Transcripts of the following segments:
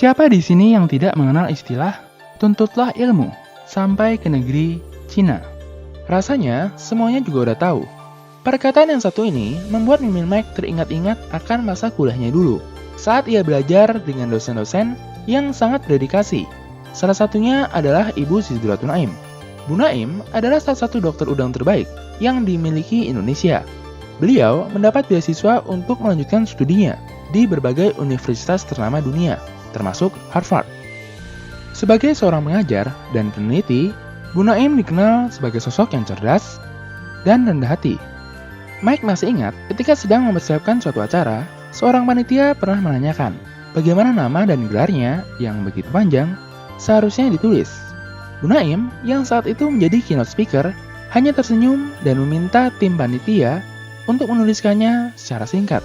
Siapa di sini yang tidak mengenal istilah tuntutlah ilmu sampai ke negeri Cina? Rasanya semuanya juga udah tahu. Perkataan yang satu ini membuat Mimin Mike teringat-ingat akan masa kuliahnya dulu, saat ia belajar dengan dosen-dosen yang sangat berdedikasi. Salah satunya adalah Ibu Sidratul Naim. Bu Naim adalah salah satu dokter udang terbaik yang dimiliki Indonesia. Beliau mendapat beasiswa untuk melanjutkan studinya di berbagai universitas ternama dunia, termasuk Harvard. Sebagai seorang pengajar dan peneliti, Bu Naim dikenal sebagai sosok yang cerdas dan rendah hati. Mike masih ingat ketika sedang mempersiapkan suatu acara, seorang panitia pernah menanyakan bagaimana nama dan gelarnya yang begitu panjang seharusnya ditulis. Bu Naim yang saat itu menjadi keynote speaker hanya tersenyum dan meminta tim panitia untuk menuliskannya secara singkat.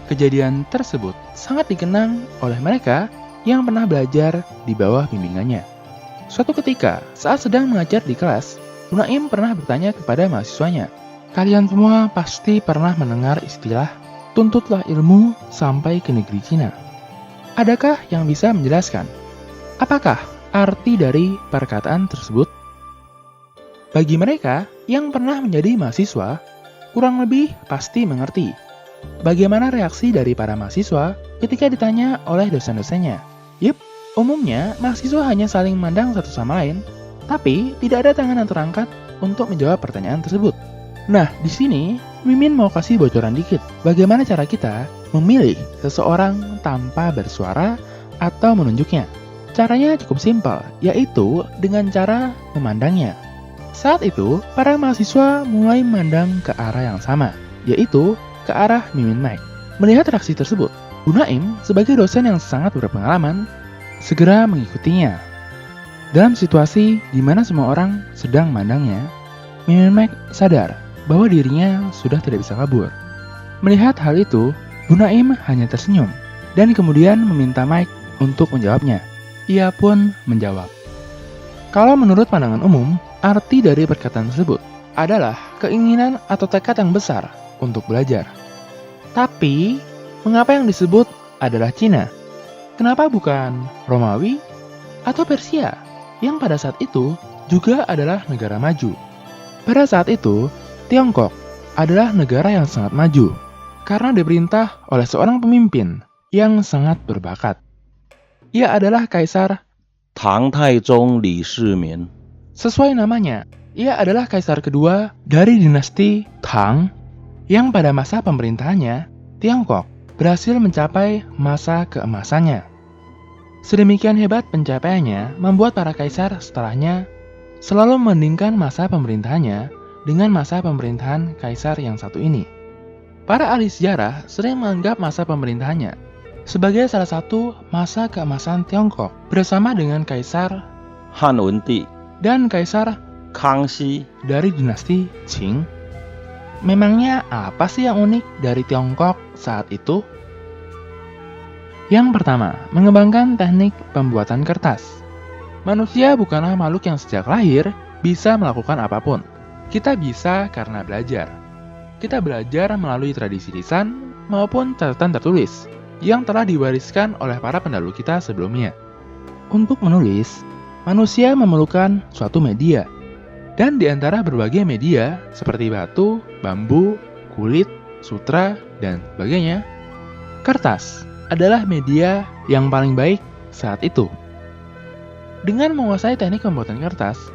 Kejadian tersebut sangat dikenang oleh mereka yang pernah belajar di bawah bimbingannya. Suatu ketika, saat sedang mengajar di kelas, Bu Naim pernah bertanya kepada mahasiswanya, "Kalian semua pasti pernah mendengar istilah tuntutlah ilmu sampai ke negeri Cina. Adakah yang bisa menjelaskan apakah arti dari perkataan tersebut?" Bagi mereka yang pernah menjadi mahasiswa, kurang lebih pasti mengerti bagaimana reaksi dari para mahasiswa ketika ditanya oleh dosen-dosennya. Umumnya mahasiswa hanya saling memandang satu sama lain, tapi tidak ada tangan yang terangkat untuk menjawab pertanyaan tersebut. Nah, di sini Mimin mau kasih bocoran dikit bagaimana cara kita memilih seseorang tanpa bersuara atau menunjuknya. Caranya cukup simpel, yaitu dengan cara memandangnya. Saat itu, para mahasiswa mulai memandang ke arah yang sama, yaitu ke arah Mimin Mike. Melihat reaksi tersebut, Bu Naim sebagai dosen yang sangat berpengalaman, segera mengikutinya. Dalam situasi di mana semua orang sedang memandangnya, Mimin Mike sadar bahwa dirinya sudah tidak bisa kabur. Melihat hal itu, Bu Naim hanya tersenyum dan kemudian meminta Mike untuk menjawabnya. Ia pun menjawab. Kalau menurut pandangan umum, arti dari perkataan tersebut adalah keinginan atau tekad yang besar untuk belajar. Tapi, mengapa yang disebut adalah Cina? Kenapa bukan Romawi atau Persia yang pada saat itu juga adalah negara maju? Pada saat itu, Tiongkok adalah negara yang sangat maju karena diperintah oleh seorang pemimpin yang sangat berbakat. Ia adalah Kaisar Tang Taizong Li Shimin. Sesuai namanya, ia adalah kaisar kedua dari dinasti Tang yang pada masa pemerintahannya, Tiongkok berhasil mencapai masa keemasannya. Sedemikian hebat pencapaiannya membuat para kaisar setelahnya selalu membandingkan masa pemerintahannya dengan masa pemerintahan kaisar yang satu ini. Para ahli sejarah sering menganggap masa pemerintahannya sebagai salah satu masa keemasan Tiongkok bersama dengan Kaisar Han Wendi dan Kaisar Kangxi dari dinasti Qing. Memangnya apa sih yang unik dari Tiongkok saat itu? Yang pertama, mengembangkan teknik pembuatan kertas. Manusia bukanlah makhluk yang sejak lahir bisa melakukan apapun. Kita bisa karena belajar. Kita belajar melalui tradisi lisan maupun catatan tertulis yang telah diwariskan oleh para pendahulu kita sebelumnya. Untuk menulis, manusia memerlukan suatu media. Dan di antara berbagai media seperti batu, bambu, kulit, sutra, dan sebagainya, kertas adalah media yang paling baik saat itu. Dengan menguasai teknik pembuatan kertas,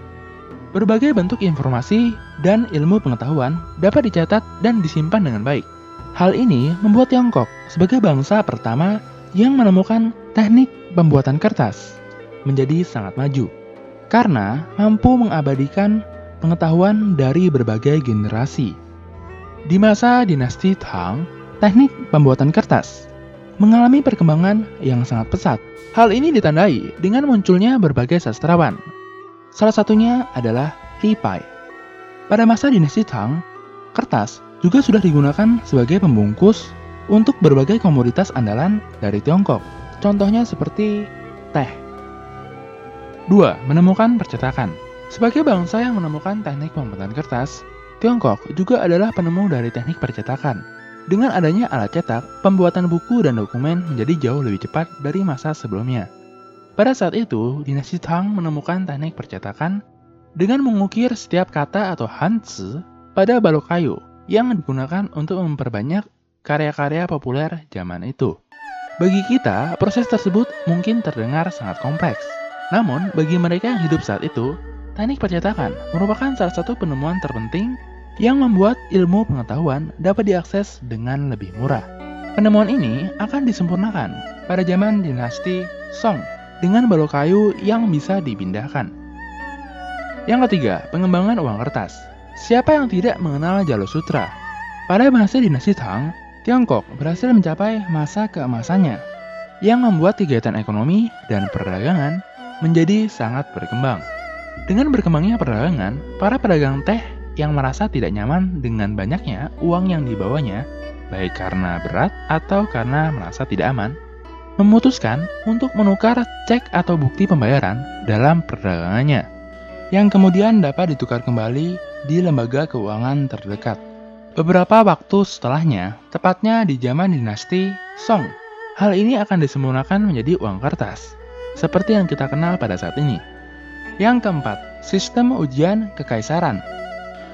berbagai bentuk informasi dan ilmu pengetahuan dapat dicatat dan disimpan dengan baik. Hal ini membuat Tiongkok sebagai bangsa pertama yang menemukan teknik pembuatan kertas menjadi sangat maju karena mampu mengabadikan pengetahuan dari berbagai generasi. Di masa dinasti Tang, teknik pembuatan kertas mengalami perkembangan yang sangat pesat. Hal ini ditandai dengan munculnya berbagai sastrawan. Salah satunya adalah Li Pai. Pada masa dinasti Tang, kertas juga sudah digunakan sebagai pembungkus untuk berbagai komoditas andalan dari Tiongkok. Contohnya seperti teh. 2. Menemukan percetakan. Sebagai bangsa yang menemukan teknik pembuatan kertas, Tiongkok juga adalah penemu dari teknik percetakan. Dengan adanya alat cetak, pembuatan buku dan dokumen menjadi jauh lebih cepat dari masa sebelumnya. Pada saat itu, dinasti Tang menemukan teknik percetakan dengan mengukir setiap kata atau hanzi pada balok kayu yang digunakan untuk memperbanyak karya-karya populer zaman itu. Bagi kita, proses tersebut mungkin terdengar sangat kompleks. Namun, bagi mereka yang hidup saat itu, teknik percetakan merupakan salah satu penemuan terpenting yang membuat ilmu pengetahuan dapat diakses dengan lebih murah. Penemuan ini akan disempurnakan pada zaman dinasti Song dengan balok kayu yang bisa dipindahkan. Yang ketiga, pengembangan uang kertas. Siapa yang tidak mengenal Jalur Sutra? Pada masa dinasti Tang, Tiongkok berhasil mencapai masa keemasannya yang membuat kegiatan ekonomi dan perdagangan menjadi sangat berkembang. Dengan berkembangnya perdagangan, para pedagang teh yang merasa tidak nyaman dengan banyaknya uang yang dibawanya, baik karena berat atau karena merasa tidak aman, memutuskan untuk menukar cek atau bukti pembayaran dalam perdagangannya, yang kemudian dapat ditukar kembali di lembaga keuangan terdekat. Beberapa waktu setelahnya, tepatnya di zaman dinasti Song, hal ini akan disempurnakan menjadi uang kertas, seperti yang kita kenal pada saat ini. Yang keempat, sistem ujian kekaisaran.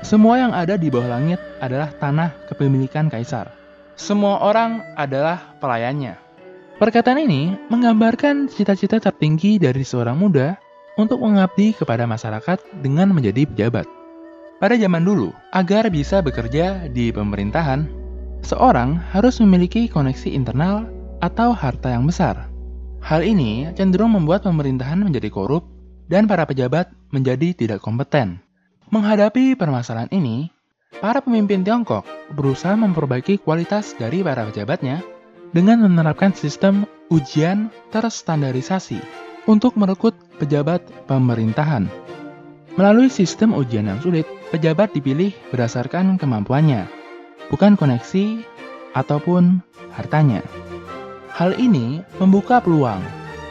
Semua yang ada di bawah langit adalah tanah kepemilikan kaisar. Semua orang adalah pelayannya. Perkataan ini menggambarkan cita-cita tertinggi dari seorang muda untuk mengabdi kepada masyarakat dengan menjadi pejabat. Pada zaman dulu, agar bisa bekerja di pemerintahan, seorang harus memiliki koneksi internal atau harta yang besar. Hal ini cenderung membuat pemerintahan menjadi korup dan para pejabat menjadi tidak kompeten. Menghadapi permasalahan ini, para pemimpin Tiongkok berusaha memperbaiki kualitas dari para pejabatnya dengan menerapkan sistem ujian terstandarisasi untuk merekrut pejabat pemerintahan. Melalui sistem ujian yang sulit, pejabat dipilih berdasarkan kemampuannya, bukan koneksi ataupun hartanya. Hal ini membuka peluang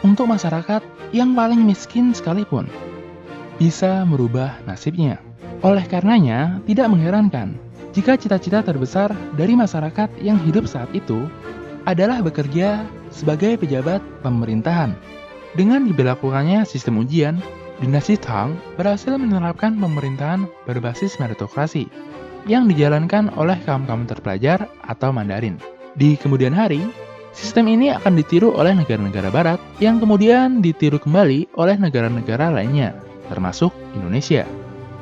untuk masyarakat yang paling miskin sekalipun bisa merubah nasibnya. Oleh karenanya, tidak mengherankan jika cita-cita terbesar dari masyarakat yang hidup saat itu adalah bekerja sebagai pejabat pemerintahan. Dengan diberlakukannya sistem ujian, dinasti Tang berhasil menerapkan pemerintahan berbasis meritokrasi yang dijalankan oleh kaum-kaum terpelajar atau Mandarin. Di kemudian hari, sistem ini akan ditiru oleh negara-negara barat yang kemudian ditiru kembali oleh negara-negara lainnya, termasuk Indonesia.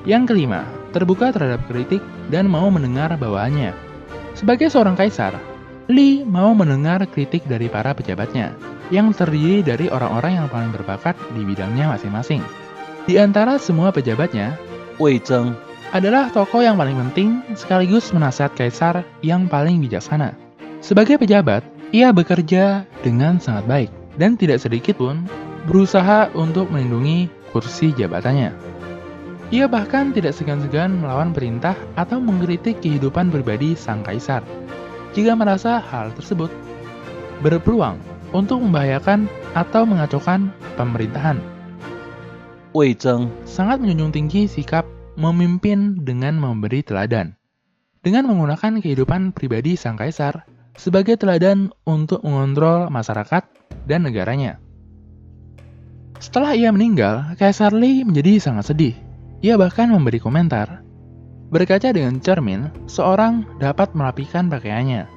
Yang kelima, terbuka terhadap kritik dan mau mendengar bawahannya. Sebagai seorang kaisar, Li mau mendengar kritik dari para pejabatnya, yang terdiri dari orang-orang yang paling berbakat di bidangnya masing-masing. Di antara semua pejabatnya, Wei Zheng adalah tokoh yang paling penting sekaligus penasihat kaisar yang paling bijaksana. Sebagai pejabat, ia bekerja dengan sangat baik dan tidak sedikit pun berusaha untuk melindungi kursi jabatannya. Ia bahkan tidak segan-segan melawan perintah atau mengkritik kehidupan pribadi sang kaisar jika merasa hal tersebut berpeluang untuk membahayakan atau mengacaukan pemerintahan. Wei Zheng Sangat menjunjung tinggi sikap memimpin dengan memberi teladan, dengan menggunakan kehidupan pribadi sang kaisar sebagai teladan untuk mengontrol masyarakat dan negaranya. Setelah ia meninggal, Kaisar Li menjadi sangat sedih. Ia bahkan memberi komentar, berkaca dengan cermin, seorang dapat merapikan pakaiannya.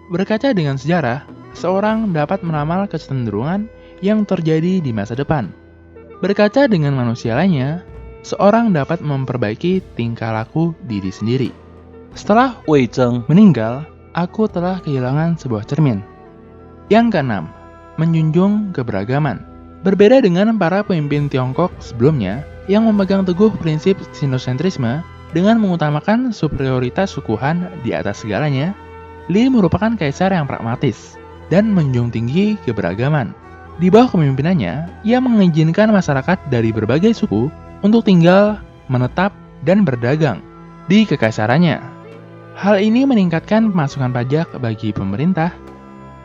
Berkaca dengan sejarah, seorang dapat meramal kecenderungan yang terjadi di masa depan. Berkaca dengan manusia lainnya, seorang dapat memperbaiki tingkah laku diri sendiri. Setelah Wei Zheng meninggal, aku telah kehilangan sebuah cermin. Yang keenam, menjunjung keberagaman. Berbeda dengan para pemimpin Tiongkok sebelumnya yang memegang teguh prinsip sinosentrisme dengan mengutamakan superioritas suku Han di atas segalanya, Li merupakan kaisar yang pragmatis dan menjunjung tinggi keberagaman. Di bawah kepemimpinannya, ia mengizinkan masyarakat dari berbagai suku untuk tinggal, menetap, dan berdagang di kekaisarannya. Hal ini meningkatkan pemasukan pajak bagi pemerintah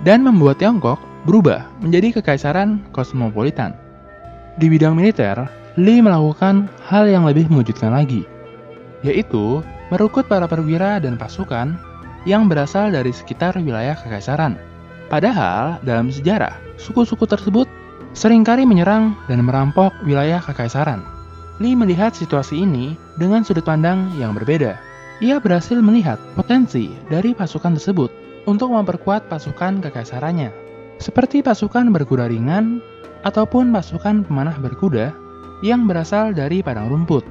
dan membuat Tiongkok berubah menjadi kekaisaran kosmopolitan. Di bidang militer, Li melakukan hal yang lebih mengejutkan lagi, yaitu merekrut para perwira dan pasukan yang berasal dari sekitar wilayah kekaisaran. Padahal, dalam sejarah, suku-suku tersebut seringkali menyerang dan merampok wilayah kekaisaran. Li melihat situasi ini dengan sudut pandang yang berbeda. Ia berhasil melihat potensi dari pasukan tersebut untuk memperkuat pasukan kekaisarannya, seperti pasukan berkuda ringan ataupun pasukan pemanah berkuda yang berasal dari padang rumput.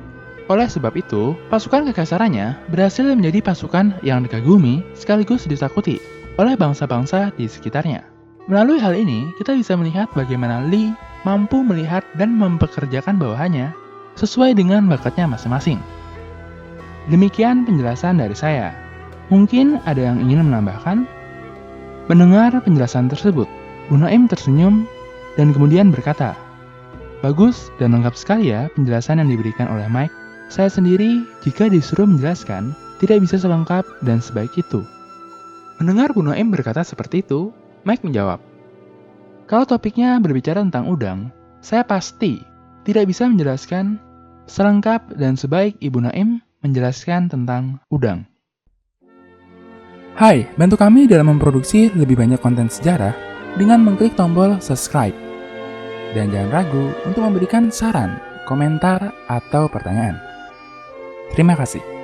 Oleh sebab itu, pasukan kekaisarannya berhasil menjadi pasukan yang dikagumi sekaligus ditakuti oleh bangsa-bangsa di sekitarnya. Melalui hal ini, kita bisa melihat bagaimana Li mampu melihat dan mempekerjakan bawahannya sesuai dengan bakatnya masing-masing. Demikian penjelasan dari saya. Mungkin ada yang ingin menambahkan? Mendengar penjelasan tersebut, Bu Naim tersenyum dan kemudian berkata, "Bagus dan lengkap sekali ya penjelasan yang diberikan oleh Mike. Saya sendiri, jika disuruh menjelaskan, tidak bisa selengkap dan sebaik itu." Mendengar Bu Naim berkata seperti itu, Mike menjawab, "Kalau topiknya berbicara tentang udang, saya pasti tidak bisa menjelaskan selengkap dan sebaik Ibu Naim menjelaskan tentang udang." Hai, bantu kami dalam memproduksi lebih banyak konten sejarah dengan mengklik tombol subscribe. Dan jangan ragu untuk memberikan saran, komentar, atau pertanyaan. Terima kasih.